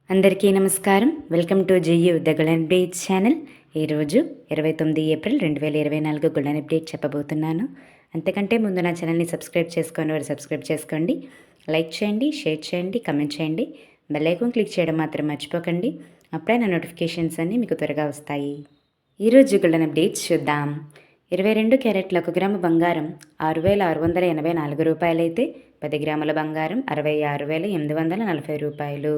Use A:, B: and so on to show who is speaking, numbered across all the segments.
A: అందరికీ నమస్కారం. Welcome to జియు the golden updates channel. ఈరోజు 29 ఏప్రిల్ 2024 గోల్డెన్ అప్డేట్ చెప్పబోతున్నాను. అంతకంటే ముందు నా ఛానల్ని సబ్స్క్రైబ్ చేసుకొని వారు సబ్స్క్రైబ్ చేసుకోండి. లైక్ చేయండి, షేర్ చేయండి, కమెంట్ చేయండి. బెల్ ఐకాన్ క్లిక్ చేయడం మాత్రం మర్చిపోకండి. అప్పుడే నా నోటిఫికేషన్స్ అన్నీ మీకు త్వరగా వస్తాయి. ఈరోజు గోల్డెన్ అప్డేట్స్ చూద్దాం. 22 క్యారెట్ల 1 గ్రాము బంగారం 6,684 రూపాయలైతే 10 గ్రాముల బంగారం 66,840 రూపాయలు.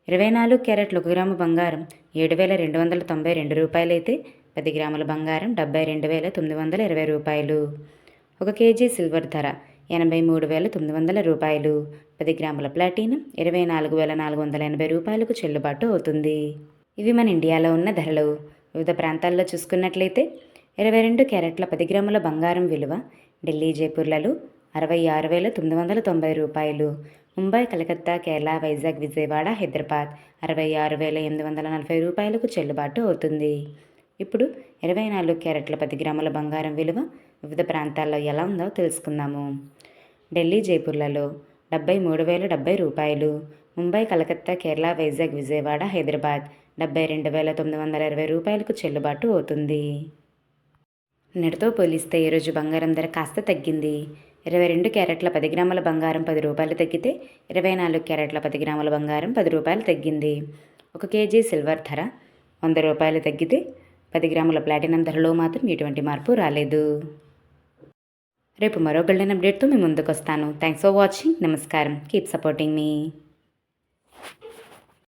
A: 24 క్యారెట్ల 1 గ్రాము బంగారం 7,292 రూపాయలైతే 10 గ్రాముల బంగారం 72,920 రూపాయలు. 1 కేజీ సిల్వర్ ధర 83,900 రూపాయలు. 10 గ్రాముల ప్లాటినం 24,480 రూపాయలకు చెల్లుబాటు అవుతుంది. ఇవి మన ఇండియాలో ఉన్న ధరలు. వివిధ ప్రాంతాల్లో చూసుకున్నట్లయితే 22 క్యారెట్ల 10 గ్రాముల బంగారం విలువ ఢిల్లీ, జైపూర్లలో 66,990 రూపాయలు. ముంబై, కలకత్తా, కేరళ, వైజాగ్, విజయవాడ, హైదరాబాద్ 66,840 రూపాయలకు చెల్లుబాటు అవుతుంది. ఇప్పుడు 24 క్యారెట్ల 10 గ్రాముల బంగారం విలువ వివిధ ప్రాంతాల్లో ఎలా ఉందో తెలుసుకుందాము. ఢిల్లీ, జైపూర్లలో 73,070 రూపాయలు. ముంబై, కలకత్తా, కేరళ, వైజాగ్, విజయవాడ, హైదరాబాద్ 72,920 రూపాయలకు చెల్లుబాటు అవుతుంది. నిన్నటితో పోలిస్తే ఈరోజు బంగారం ధర కాస్త తగ్గింది. 22 క్యారెట్ల 10 గ్రాముల బంగారం 10 రూపాయలు తగ్గితే 24 క్యారెట్ల 10 గ్రాముల బంగారం 10 రూపాయలు తగ్గింది. 1 కేజీ సిల్వర్ ధర 100 రూపాయలు తగ్గితే 10 గ్రాముల ప్లాటినం ధరలో మాత్రం ఎటువంటి మార్పు రాలేదు. రేపు మరో గోల్డెన్ అప్డేట్తో మీ ముందుకు వస్తాను. Thanks for watching. నమస్కారం. కీప్ సపోర్టింగ్ మీ.